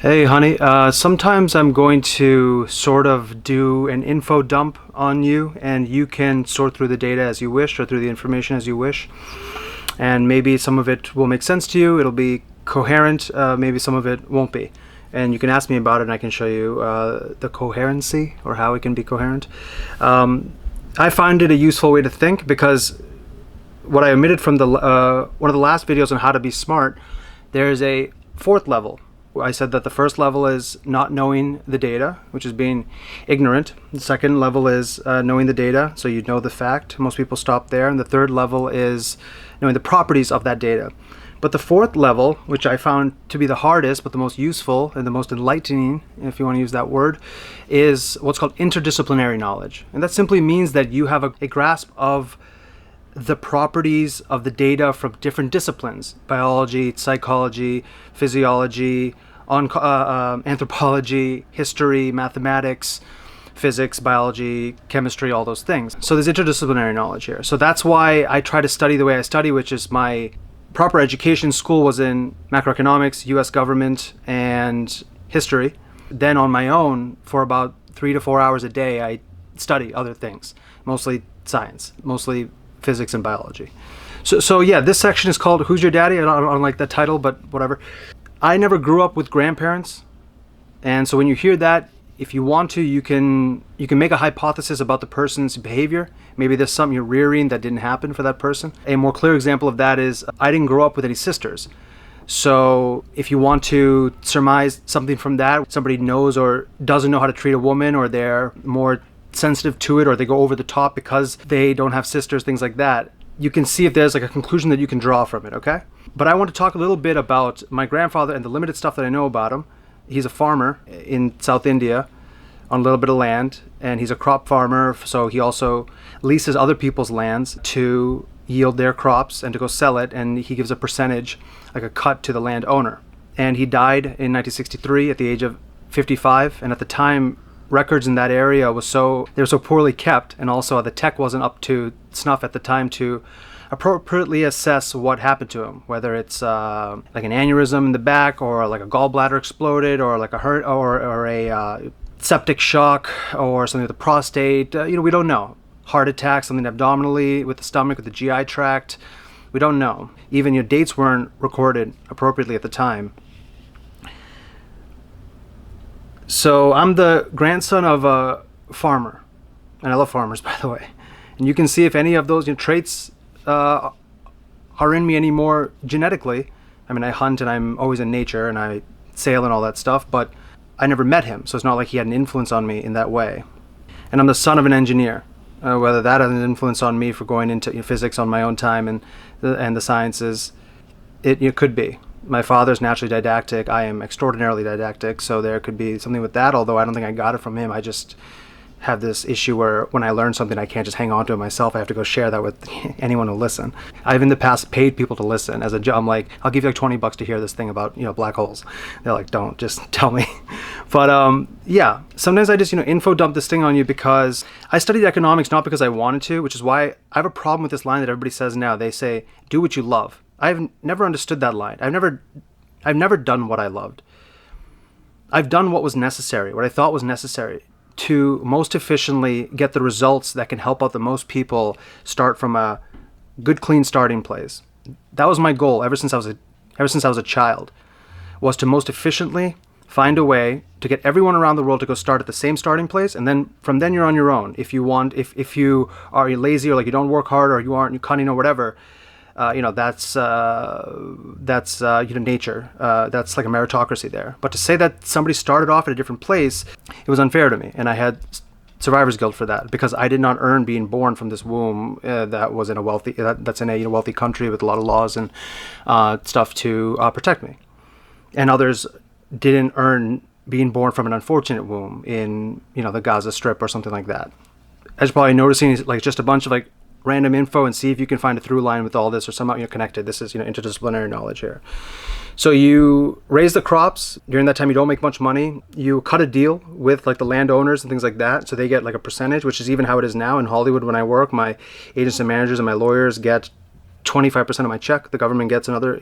Hey, honey. Sometimes I'm going to sort of do an info dump on you, and you can sort through the data as you wish or through the information as you wish. And maybe some of it will make sense to you. It'll be coherent. Maybe some of it won't be. And you can ask me about it, and I can show you the coherency or how it can be coherent. I find it a useful way to think because what I omitted from the one of the last videos on how to be smart, there's a fourth level. I said that the first level is not knowing the data, which is being ignorant. The second level is knowing the data, so you know the fact. Most people stop there. And the third level is knowing the properties of that data. But the fourth level, which I found to be the hardest but the most useful and the most enlightening, if you want to use that word, is what's called interdisciplinary knowledge. And that simply means that you have a grasp of the properties of the data from different disciplines: biology, psychology, physiology, anthropology, history, mathematics, physics, biology, chemistry, all those things. So there's interdisciplinary knowledge here. So that's why I try to study the way I study, which is my proper education. School was in macroeconomics, US government, and history. Then on my own, for about 3 to 4 hours a day, I study other things, mostly science, mostly physics and biology. So yeah, this section is called Who's Your Daddy? I don't like that title, but whatever. I never grew up with grandparents, and so when you hear that, if you want to, you can make a hypothesis about the person's behavior. Maybe there's something you're rearing that didn't happen for that person. A more clear example of that is I didn't grow up with any sisters. So if you want to surmise something from that, somebody knows or doesn't know how to treat a woman, or they're more sensitive to it, or they go over the top because they don't have sisters, things like that, you can see if there's like a conclusion that you can draw from it, okay? But I want to talk a little bit about my grandfather and the limited stuff that I know about him. He's a farmer in South India on a little bit of land, and he's a crop farmer, so he also leases other people's lands to yield their crops and to go sell it, and he gives a percentage, like a cut, to the landowner. And he died in 1963 at the age of 55, and at the time, records in that area they were so poorly kept, and also the tech wasn't up to snuff at the time to appropriately assess what happened to him, whether it's like an aneurysm in the back, or like a gallbladder exploded, or like a heart, or a septic shock, or something with the prostate. We don't know. Heart attack, something abdominally with the stomach, with the GI tract. We don't know. Even your dates weren't recorded appropriately at the time. So I'm the grandson of a farmer, and I love farmers, by the way. And you can see if any of those traits are in me anymore genetically. I mean, I hunt and I'm always in nature and I sail and all that stuff, but I never met him, so it's not like he had an influence on me in that way. And I'm the son of an engineer. Whether that has an influence on me for going into physics on my own time and the sciences, it could be. My father's naturally didactic. I am extraordinarily didactic, so there could be something with that, although I don't think I got it from him. I just have this issue where when I learn something, I can't just hang on to it myself. I have to go share that with anyone who will listen. I've in the past paid people to listen as a job. I'm like, I'll give you like $20 to hear this thing about black holes. They're like, don't, just tell me. But yeah, sometimes I just info dump this thing on you because I studied economics not because I wanted to, which is why I have a problem with this line that everybody says now. They say, do what you love. I've never understood that line. I've never done what I loved. I've done what was necessary, what I thought was necessary to most efficiently get the results that can help out the most people start from a good, clean starting place. That was my goal ever since I was a child, was to most efficiently find a way to get everyone around the world to go start at the same starting place, and then from then you're on your own. If you want, if you are lazy or like you don't work hard or you aren't cunning or whatever, that's nature. That's like a meritocracy there. But to say that somebody started off at a different place, it was unfair to me, and I had survivor's guilt for that because I did not earn being born from this womb that was in a wealthy wealthy country with a lot of laws and stuff to protect me, and others didn't earn being born from an unfortunate womb in the Gaza Strip or something like that. As you're probably noticing, is like just a bunch of like random info, and see if you can find a through line with all this or somehow you're connected. This is interdisciplinary knowledge here. So you raise the crops. During that time you don't make much money. You cut a deal with like the landowners and things like that, so they get like a percentage, which is even how it is now in Hollywood. When I work, my agents and managers and my lawyers get 25% of my check. The government gets another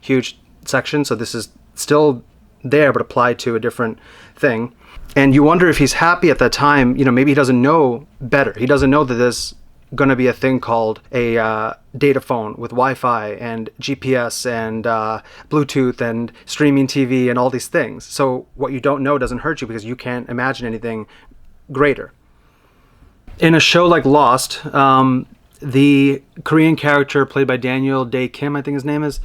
huge section. So this is still there but applied to a different thing. And you wonder if he's happy at that time. Maybe he doesn't know better. He doesn't know that there's going to be a thing called a data phone with Wi-Fi and GPS and Bluetooth and streaming TV and all these things. So what you don't know doesn't hurt you because you can't imagine anything greater. In a show like Lost, the Korean character played by Daniel Dae Kim, I think his name is,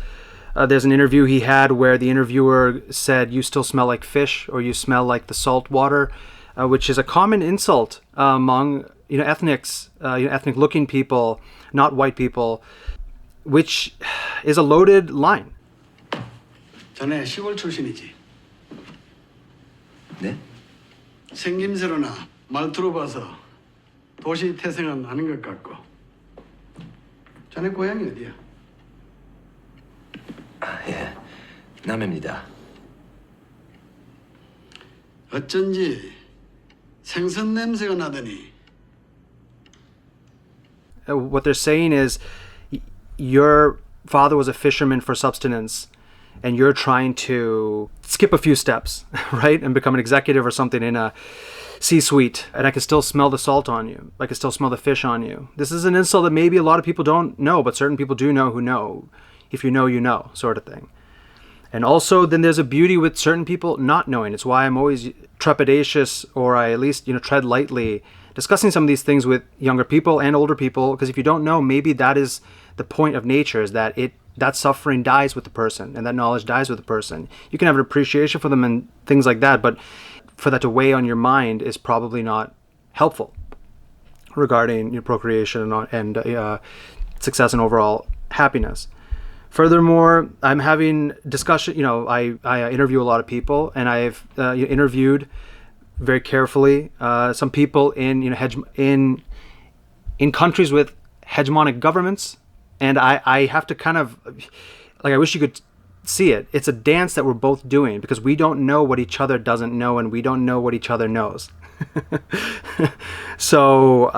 there's an interview he had where the interviewer said, "You still smell like fish," or "You smell like the salt water," which is a common insult among ethnics, ethnic-looking people, not white people, which is a loaded line. 자네 시골 출신이지? 네? 생김새로나 말투로 봐서 도시 태생은 아닌 것 같고. 자네 고향이 어디야? 예, 남해입니다. 어쩐지 생선 냄새가 나더니. What they're saying is, your father was a fisherman for subsistence, and you're trying to skip a few steps, right, and become an executive or something in a C-suite, and I can still smell the salt on you. I can still smell the fish on you. This is an insult that maybe a lot of people don't know, but certain people do know who know. If you know, you know, sort of thing. And also, then there's a beauty with certain people not knowing. It's why I'm always trepidatious, or I at least, tread lightly, discussing some of these things with younger people and older people, because if you don't know, maybe that is the point of nature, is that that suffering dies with the person, and that knowledge dies with the person. You can have an appreciation for them and things like that, but for that to weigh on your mind is probably not helpful regarding your procreation and success and overall happiness. Furthermore, I'm having discussion. I interview a lot of people, and I've interviewed very carefully some people in in countries with hegemonic governments, and I have to kind of I wish you could see it. It's a dance that we're both doing because we don't know what each other doesn't know, and we don't know what each other knows. So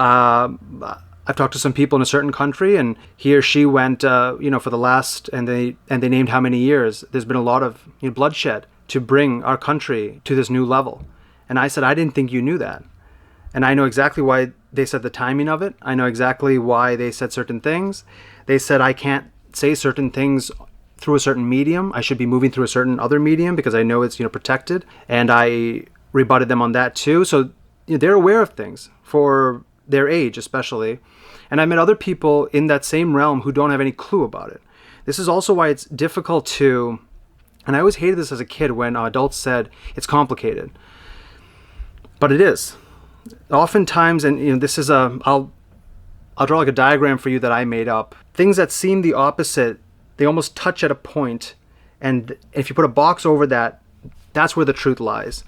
I've talked to some people in a certain country, and he or she went, for the last, and they named how many years. There's been a lot of bloodshed to bring our country to this new level. And I said, I didn't think you knew that. And I know exactly why they said the timing of it. I know exactly why they said certain things. They said I can't say certain things through a certain medium. I should be moving through a certain other medium because I know it's protected. And I rebutted them on that too. So they're aware of things for their age especially. And I met other people in that same realm who don't have any clue about it. This is also why it's difficult to, and I always hated this as a kid when adults said it's complicated. But it is. Oftentimes, and this is I'll draw like a diagram for you that I made up. Things that seem the opposite, they almost touch at a point, and if you put a box over that, that's where the truth lies.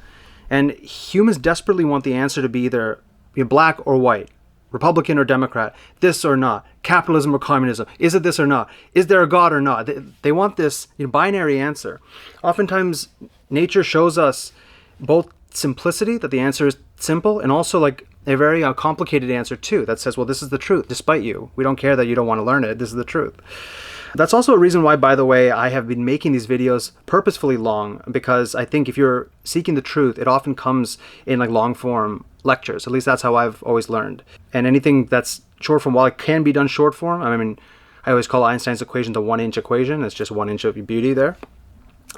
And humans desperately want the answer to be either black or white, Republican or Democrat, this or not, capitalism or communism, is it this or not, is there a God or not? They want this binary answer. Oftentimes, nature shows us both simplicity, that the answer is simple, and also like a very complicated answer too, that says, well, this is the truth, despite you. We don't care that you don't want to learn it. This is the truth. That's also a reason why, by the way, I have been making these videos purposefully long, because I think if you're seeking the truth, it often comes in like long form lectures. At least that's how I've always learned. And anything that's short form, while it can be done short form, I mean, I always call Einstein's equation the 1-inch equation. It's just 1 inch of beauty there.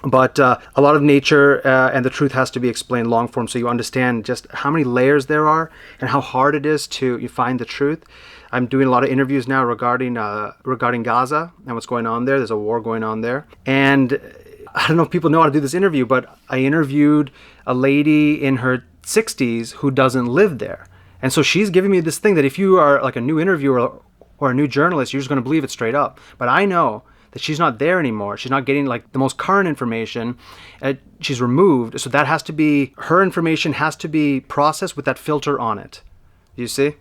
But a lot of nature and the truth has to be explained long form, so you understand just how many layers there are and how hard it is to find the truth. I'm doing a lot of interviews now regarding Gaza and what's going on there. There's a war going on there. And I don't know if people know how to do this interview, but I interviewed a lady in her 60s who doesn't live there. And so she's giving me this thing that if you are like a new interviewer or a new journalist, you're just going to believe it straight up. But I know that she's not there anymore. She's not getting like the most current information. She's removed. So that has to be, her information has to be processed with that filter on it. You see?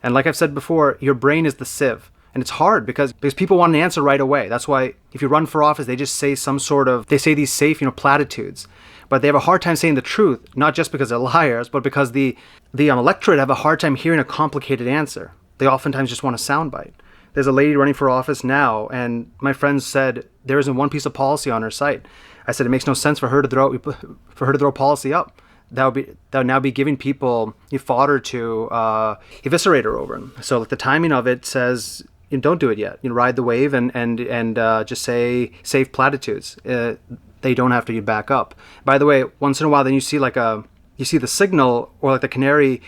And like I've said before, your brain is the sieve. And it's hard because people want an answer right away. That's why if you run for office, they just say they say these safe, platitudes. But they have a hard time saying the truth, not just because they're liars, but because the electorate have a hard time hearing a complicated answer. They oftentimes just want a soundbite. There's a lady running for office now, and my friends said there isn't one piece of policy on her site. I said it makes no sense for her to throw policy up. That would now be giving people fodder to eviscerate her over. So like the timing of it says, don't do it yet. Ride the wave and just say safe platitudes. They don't have to back up. By the way, once in a while, then you see the signal, or like the canary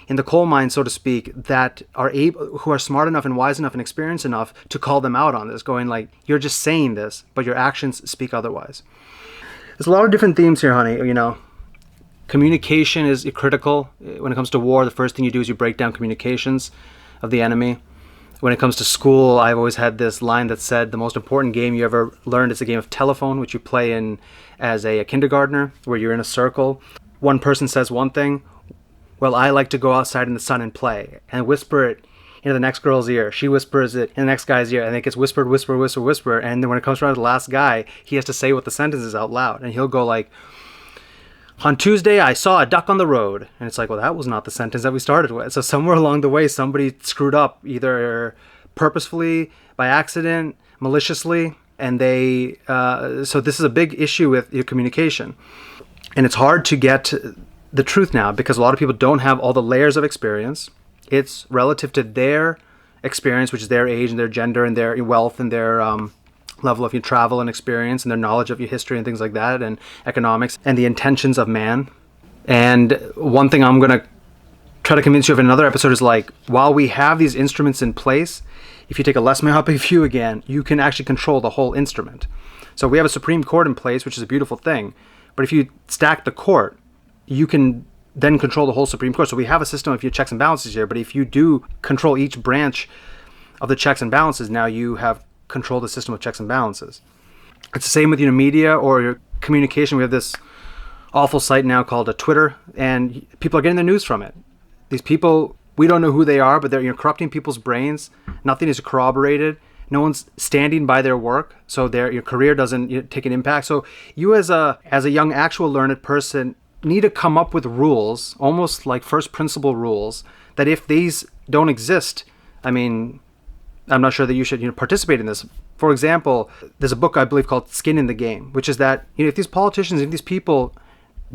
in the coal mine, so to speak, that who are smart enough and wise enough and experienced enough to call them out on this, going like, you're just saying this, but your actions speak otherwise. There's a lot of different themes here, honey. Communication is critical. When it comes to war, the first thing you do is you break down communications of the enemy. When it comes to school, I've always had this line that said the most important game you ever learned is a game of telephone, which you play in as a kindergartner, where you're in a circle. One person says one thing. Well, I like to go outside in the sun and play, and whisper it into the next girl's ear. She whispers it in the next guy's ear, and it gets whispered, whisper, whisper, whisper. And then when it comes around to the last guy, he has to say what the sentence is out loud. And he'll go like, on Tuesday, I saw a duck on the road. And it's like, well, that was not the sentence that we started with. So somewhere along the way, somebody screwed up, either purposefully, by accident, maliciously. And so this is a big issue with your communication. And it's hard to get the truth now, because a lot of people don't have all the layers of experience. It's relative to their experience, which is their age and their gender and their wealth and their level of your travel and experience and their knowledge of your history and things like that, and economics and the intentions of man. And one thing I'm going to try to convince you of in another episode is like, while we have these instruments in place, if you take a less myopic view again, you can actually control the whole instrument. So we have a Supreme Court in place, which is a beautiful thing. But if you stack the court, you can then control the whole Supreme Court. So we have a system of your checks and balances here, but if you do control each branch of the checks and balances, now you have control the system of checks and balances. It's the same with your media or your communication. We have this awful site now called Twitter, and people are getting their news from it. These people, we don't know who they are, but they're corrupting people's brains. Nothing is corroborated. No one's standing by their work, so your career doesn't take an impact. So you as a young actual learned person need to come up with rules, almost like first principle rules, that if these don't exist, I mean, I'm not sure that you should participate in this. For example, there's a book I believe called Skin in the Game, which is that if these politicians, if these people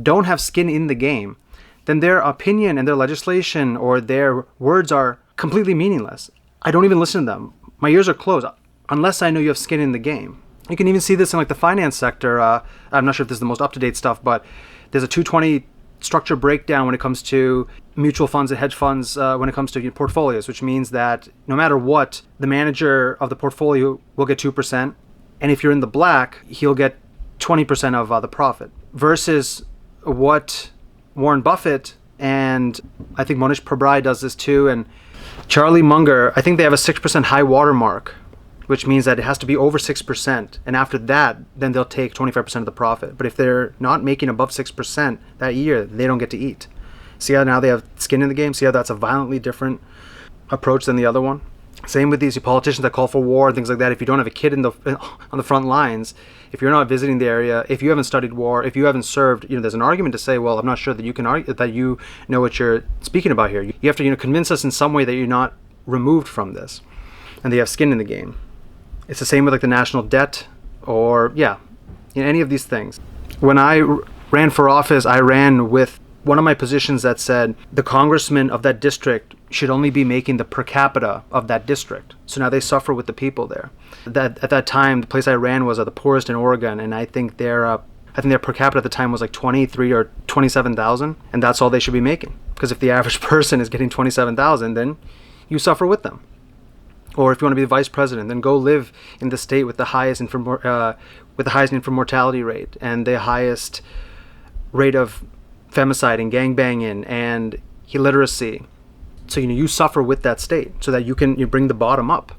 don't have skin in the game, then their opinion and their legislation or their words are completely meaningless. I don't even listen to them. My ears are closed unless I know you have skin in the game. You can even see this in like the finance sector. I'm not sure if this is the most up-to-date stuff, but there's a 220 structure breakdown when it comes to mutual funds and hedge funds when it comes to portfolios, which means that no matter what, the manager of the portfolio will get 2%. And if you're in the black, he'll get 20% of the profit. Versus what Warren Buffett, and I think Monish Pabrai does this too, and Charlie Munger, I think they have a 6% high water mark, which means that it has to be over 6%. And after that, then they'll take 25% of the profit. But if they're not making above 6% that year, they don't get to eat. See how now they have skin in the game? See how that's a violently different approach than the other one? Same with these politicians that call for war and things like that. If you don't have a kid on the front lines, if you're not visiting the area, if you haven't studied war, if you haven't served, there's an argument to say, well, I'm not sure that you can argue that you know what you're speaking about here. You have to convince us in some way that you're not removed from this, and they have skin in the game. It's the same with like the national debt, or any of these things. When I ran for office, I ran with one of my positions that said the congressman of that district should only be making the per capita of that district. So now they suffer with the people there. At that time, the place I ran was the poorest in Oregon, and I think their per capita at the time was like 23 or 27,000, and that's all they should be making. Because if the average person is getting 27,000, then you suffer with them. Or if you want to be the vice president, then go live in the state with the highest infant mortality rate and the highest rate of femicide and gangbanging and illiteracy. So you suffer with that state so that you bring the bottom up.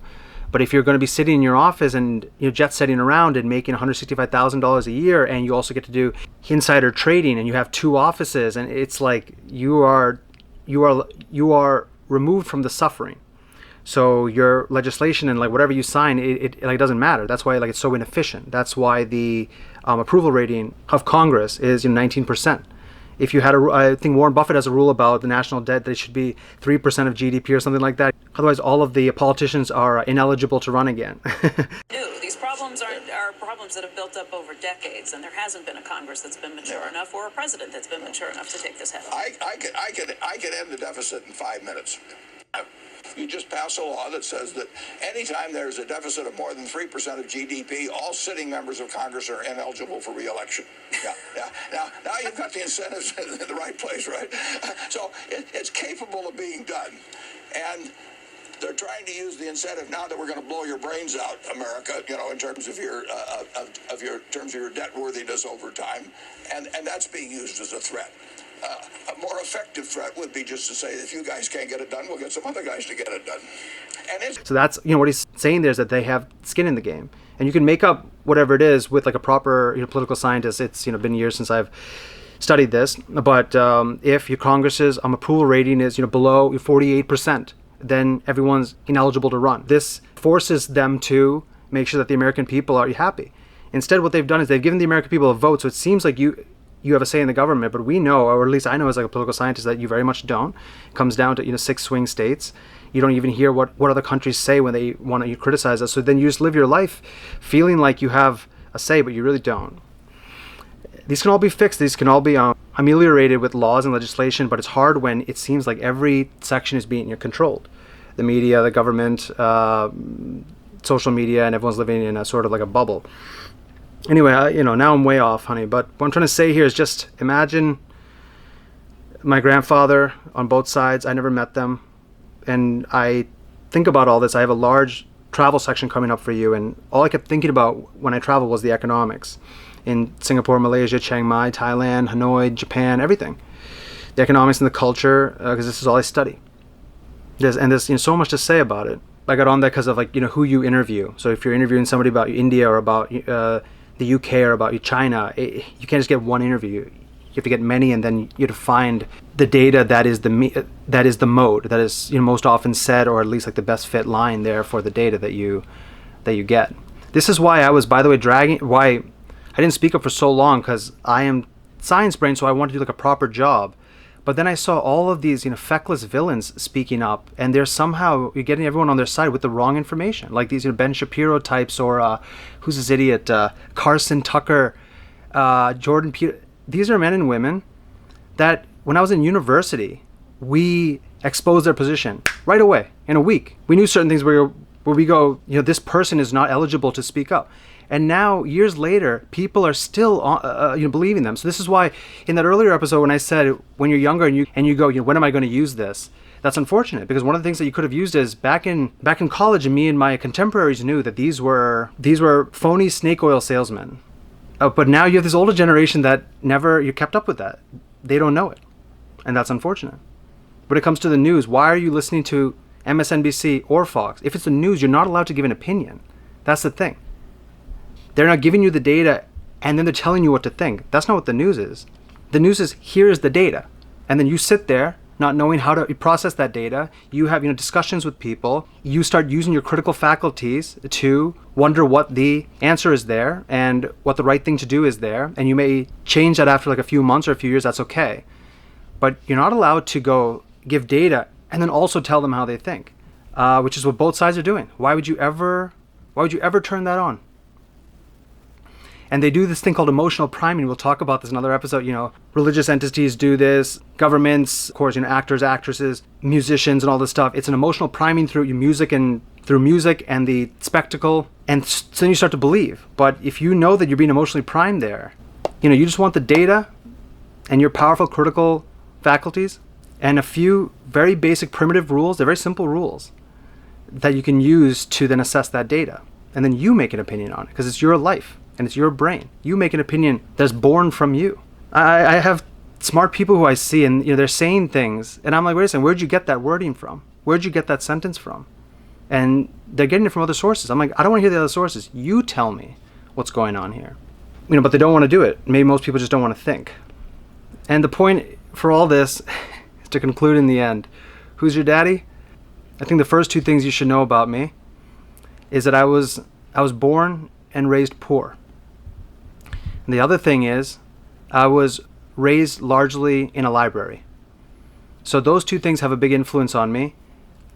But if you're going to be sitting in your office and you're jet setting around and making $165,000 a year, and you also get to do insider trading, and you have 2 offices, and it's like you are removed from the suffering. So your legislation and like whatever you sign, it like doesn't matter. That's why like it's so inefficient. That's why the approval rating of Congress is 19%. If you had I think Warren Buffett has a rule about the national debt that it should be 3% of GDP or something like that. Otherwise, all of the politicians are ineligible to run again. These problems are problems platforms that have built up over decades, and there hasn't been a Congress that's been mature enough or a president that's been mature enough to take this head on. I could end the deficit in 5 minutes. You just pass a law that says that anytime there's a deficit of more than 3% of GDP, all sitting members of Congress are ineligible for re-election. Yeah. Now you've got the incentives in the right place, right? So it's capable of being done. And they're trying to use the incentive now that we're going to blow your brains out, America, in terms of your debt worthiness over time, and that's being used as a threat. A more effective threat would be just to say, if you guys can't get it done, we'll get some other guys to get it done. So that's, what he's saying there is that they have skin in the game, and you can make up whatever it is with like a proper political scientist. It's been years since I've studied this, but if your Congress's approval rating is below 48%, then everyone's ineligible to run. This forces them to make sure that the American people are happy. Instead, what they've done is they've given the American people a vote, so it seems like you have a say in the government, but we know, or at least I know as like a political scientist, that you very much don't. It comes down to 6 swing states. You don't even hear what other countries say when they want to criticize us. So then you just live your life feeling like you have a say, but you really don't. These can all be fixed. These can all be ameliorated with laws and legislation, but it's hard when it seems like every section is being controlled. The media, the government, social media, and everyone's living in a sort of like a bubble. Anyway, now I'm way off, honey, but what I'm trying to say here is just imagine my grandfather on both sides. I never met them, and I think about all this. I have a large travel section coming up for you, and all I kept thinking about when I traveled was the economics in Singapore, Malaysia, Chiang Mai, Thailand, Hanoi, Japan, everything. The economics and the culture, because this is all I study. There's so much to say about it. I got on that because of who you interview. So if you're interviewing somebody about India or about the UK or about China, you can't just get one interview. You have to get many, and then you have to find the data that is the mode that is most often said, or at least like the best fit line there for the data that you get. This is why I was, by the way, why I didn't speak up for so long, because I am science brain, so I wanted to do like a proper job. But then I saw all of these feckless villains speaking up, and you're getting everyone on their side with the wrong information, like these Ben Shapiro types, or who's this idiot, Carson Tucker, Jordan Peter. These are men and women that when I was in university, we exposed their position right away in a week. We knew certain things where we go, this person is not eligible to speak up. And now, years later, people are still believing them. So this is why, in that earlier episode, when I said, when you're younger and you go, when am I going to use this? That's unfortunate, because one of the things that you could have used is back in college, me and my contemporaries knew that these were phony snake oil salesmen. But now you have this older generation that you kept up with that. They don't know it, and that's unfortunate. When it comes to the news, why are you listening to MSNBC or Fox? If it's the news, you're not allowed to give an opinion. That's the thing. They're not giving you the data, and then they're telling you what to think. That's not what the news is. The news is, here's the data. And then you sit there not knowing how to process that data. You have discussions with people. You start using your critical faculties to wonder what the answer is there and what the right thing to do is there. And you may change that after like a few months or a few years. That's okay. But you're not allowed to go give data and then also tell them how they think, which is what both sides are doing. Why would you ever turn that on? And they do this thing called emotional priming. We'll talk about this in another episode. Religious entities do this, governments, of course, actors, actresses, musicians, and all this stuff. It's an emotional priming through music and the spectacle. And so then you start to believe. But if you know that you're being emotionally primed there, you just want the data and your powerful critical faculties and a few very basic primitive rules. They're very simple rules that you can use to then assess that data. And then you make an opinion on it, because it's your life. And it's your brain. You make an opinion that's born from you. I have smart people who I see, and they're saying things, and I'm like, wait a second, where'd you get that wording from? Where'd you get that sentence from? And they're getting it from other sources. I'm like, I don't want to hear the other sources. You tell me what's going on here. But they don't want to do it. Maybe most people just don't want to think. And the point for all this is to conclude in the end. Who's your daddy? I think the first two things you should know about me is that I was born and raised poor. And the other thing is, I was raised largely in a library. So those two things have a big influence on me.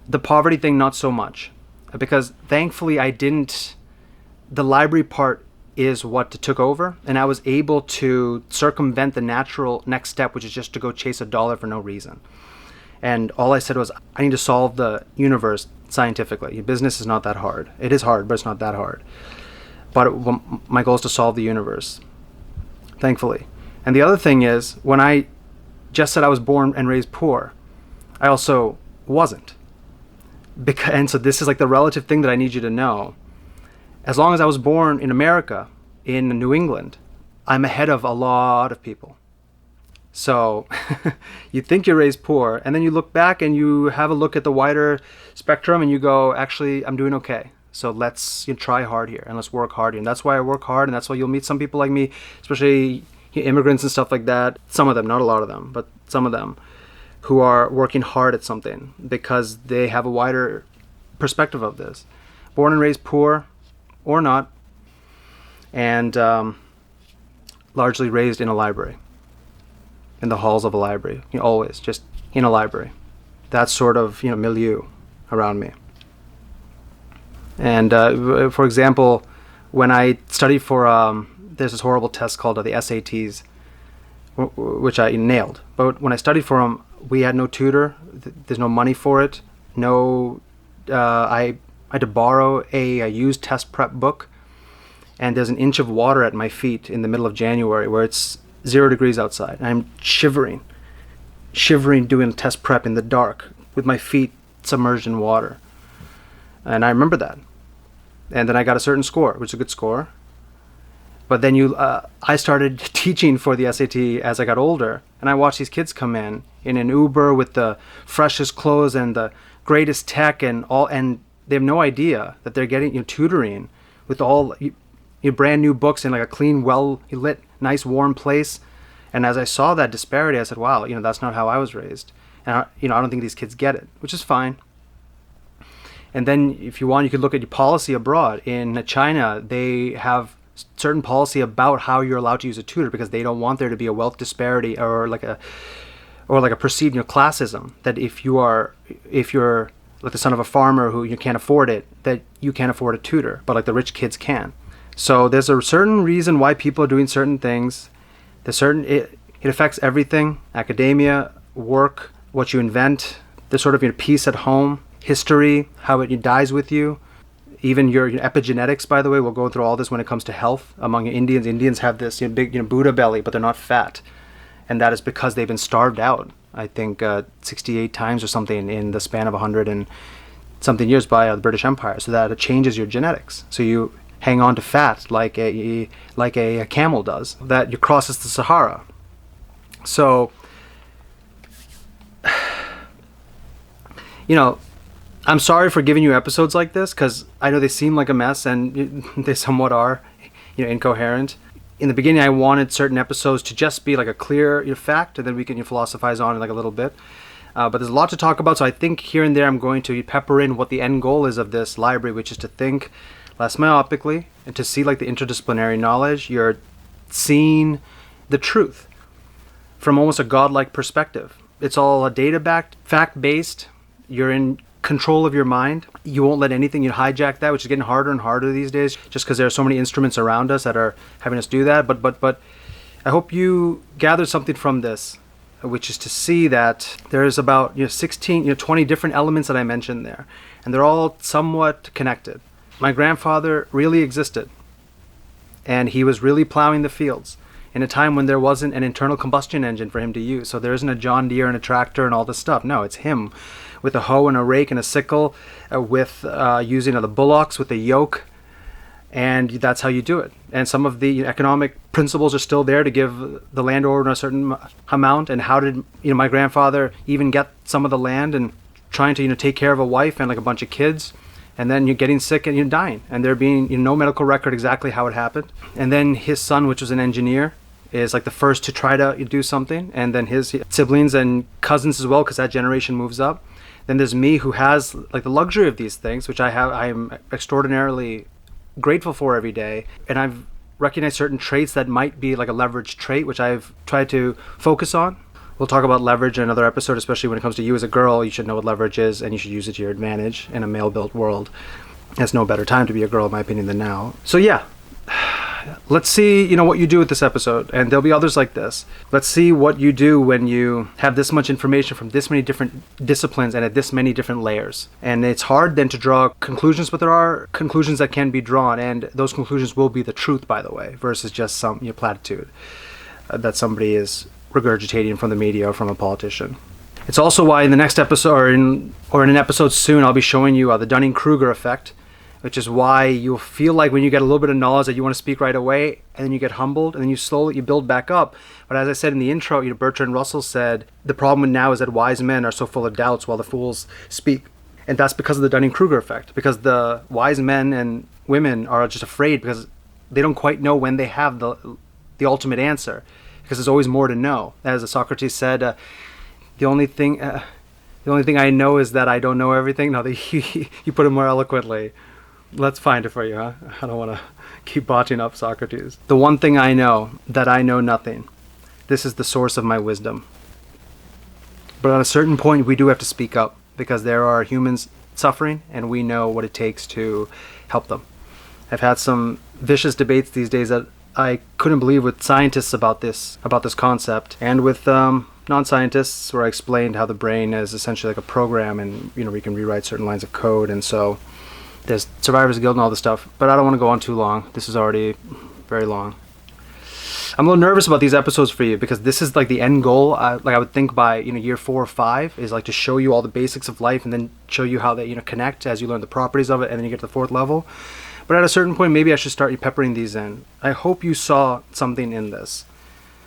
The poverty thing, not so much. Because thankfully the library part is what took over, and I was able to circumvent the natural next step, which is just to go chase a dollar for no reason. And all I said was, I need to solve the universe scientifically. Business is not that hard. It is hard, but it's not that hard. But my goal is to solve the universe, thankfully. And the other thing is, when I just said I was born and raised poor, I also wasn't. And so this is like the relative thing that I need you to know. As long as I was born in America, in New England, I'm ahead of a lot of people. So you think you're raised poor, and then you look back and you have a look at the wider spectrum and you go, actually, I'm doing okay. So let's try hard here and let's work hard here. And that's why I work hard, and that's why you'll meet some people like me, especially immigrants and stuff like that. Some of them, not a lot of them, but some of them, who are working hard at something because they have a wider perspective of this. Born and raised poor or not, and largely raised in a library, in the halls of a library, always just in a library. That sort of milieu around me. And for example, when I studied for there's this horrible test called the SATs, which I nailed. But when I studied for them, we had no tutor. There's no money for it. No, I had to borrow a used test prep book, and there's an inch of water at my feet in the middle of January where it's 0 degrees outside. And I'm shivering doing test prep in the dark with my feet submerged in water. And I remember that. And then I got a certain score, which is a good score. But then I started teaching for the SAT as I got older, and I watched these kids come in an Uber with the freshest clothes and the greatest tech and they have no idea that they're getting tutoring with all brand new books in like a clean, well lit, nice, warm place. And as I saw that disparity, I said, "Wow, that's not how I was raised." And I don't think these kids get it, which is fine. And then, if you want, you could look at your policy abroad. In China, they have certain policy about how you're allowed to use a tutor because they don't want there to be a wealth disparity or like a perceived classism, that if you're like the son of a farmer who you can't afford it, that you can't afford a tutor, but like the rich kids can. So there's a certain reason why people are doing certain things. It affects everything: academia, work, what you invent, the sort of peace at home, history, how it dies with you. Even your epigenetics, by the way, we'll go through all this when it comes to health. Among Indians, Indians have this big Buddha belly, but they're not fat. And that is because they've been starved out, I think 68 times or something in the span of 100 and something years by the British Empire. So that it changes your genetics. So you hang on to fat like a camel does, that you crosses the Sahara. So, I'm sorry for giving you episodes like this because I know they seem like a mess, and they somewhat are, incoherent. In the beginning, I wanted certain episodes to just be like a clear fact, and then we can philosophize on it like a little bit. But there's a lot to talk about, so I think here and there I'm going to pepper in what the end goal is of this library, which is to think less myopically and to see like the interdisciplinary knowledge. You're seeing the truth from almost a godlike perspective. It's all a data-backed, fact-based. You're in control of your mind. You won't let anything hijack that, which is getting harder and harder these days just because there are so many instruments around us that are having us do that. But I hope you gathered something from this, which is to see that there's about 16, 20 different elements that I mentioned there, and they're all somewhat connected. My grandfather really existed, and he was really plowing the fields in a time when there wasn't an internal combustion engine for him to use. So there isn't a John Deere and a tractor and all this stuff. No, it's him with a hoe and a rake and a sickle, with using the bullocks with a yoke, and that's how you do it. And some of the economic principles are still there to give the landowner a certain amount. And how did my grandfather even get some of the land, and trying to take care of a wife and like a bunch of kids, and then you're getting sick and you're dying, and there being no medical record exactly how it happened. And then his son, which was an engineer, is like the first to try to do something, and then his siblings and cousins as well, because that generation moves up. Then there's me, who has like the luxury of these things, which I am extraordinarily grateful for every day. And I've recognized certain traits that might be like a leverage trait, which I've tried to focus on. We'll talk about leverage in another episode, especially when it comes to you as a girl. You should know what leverage is, and you should use it to your advantage in a male-built world. There's no better time to be a girl, in my opinion, than now. So yeah, let's see, what you do with this episode, and there'll be others like this. Let's see what you do when you have this much information from this many different disciplines and at this many different layers. And it's hard then to draw conclusions, but there are conclusions that can be drawn, and those conclusions will be the truth, by the way, versus just some platitude that somebody is regurgitating from the media or from a politician. It's also why in the next episode, or in an episode soon, I'll be showing you the Dunning-Kruger effect, which is why you'll feel like when you get a little bit of knowledge that you want to speak right away, and then you get humbled, and then you build back up. But as I said in the intro, Bertrand Russell said, the problem now is that wise men are so full of doubts while the fools speak. And that's because of the Dunning-Kruger effect, because the wise men and women are just afraid because they don't quite know when they have the ultimate answer, because there's always more to know. As Socrates said, the only thing I know is that I don't know everything. No, you put it more eloquently. Let's find it for you, huh? I don't want to keep botching up Socrates. The one thing I know, that I know nothing. This is the source of my wisdom. But at a certain point, we do have to speak up, because there are humans suffering, and we know what it takes to help them. I've had some vicious debates these days that I couldn't believe with scientists about this concept, and with non-scientists, where I explained how the brain is essentially like a program, and we can rewrite certain lines of code, and so there's survivor's guilt and all this stuff. But I don't want to go on too long. This is already very long. I'm a little nervous about these episodes for you, because this is like the end goal. I would think by year 4 or 5 is like to show you all the basics of life, and then show you how they connect as you learn the properties of it, and then you get to the 4th level. But at a certain point, maybe I should start peppering these in. I hope you saw something in this,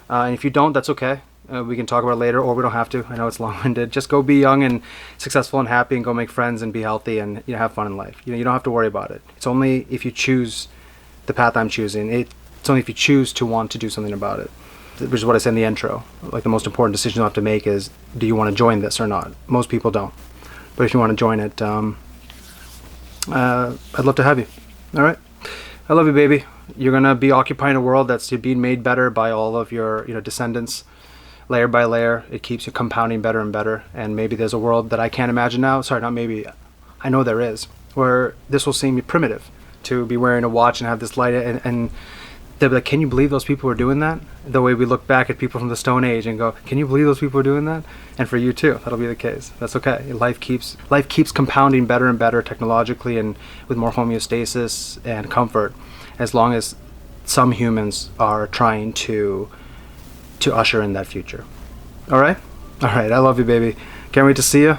and if you don't, that's okay. We can talk about it later, or we don't have to. I know it's long-winded. Just go be young and successful and happy, and go make friends and be healthy, and have fun in life. You don't have to worry about it. It's only if you choose the path I'm choosing. It's only if you choose to want to do something about it, which is what I said in the intro. Like, the most important decision you have to make is, do you want to join this or not? Most people don't. But if you want to join it, I'd love to have you. All right? I love you, baby. You're going to be occupying a world that's being made better by all of your descendants. Layer by layer, it keeps you compounding better and better. And maybe there's a world that I can't imagine now. Sorry, not maybe. I know there is, where this will seem primitive, to be wearing a watch and have this light, and they'll be like, can you believe those people were doing that? The way we look back at people from the Stone Age and go, can you believe those people were doing that? And for you too, that'll be the case. That's okay. Life keeps compounding better and better technologically, and with more homeostasis and comfort, as long as some humans are trying to usher in that future. All right? I love you, baby. Can't wait to see you,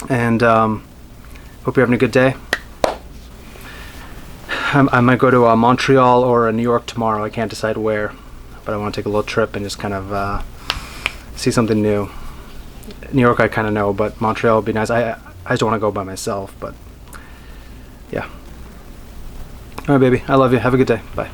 and hope you're having a good day. I might go to Montreal or New York tomorrow. I can't decide where, but I want to take a little trip and just kind of see something new. New York I kind of know, but Montreal would be nice. I just don't want to go by myself, but yeah. All right, baby. I love you. Have a good day. Bye.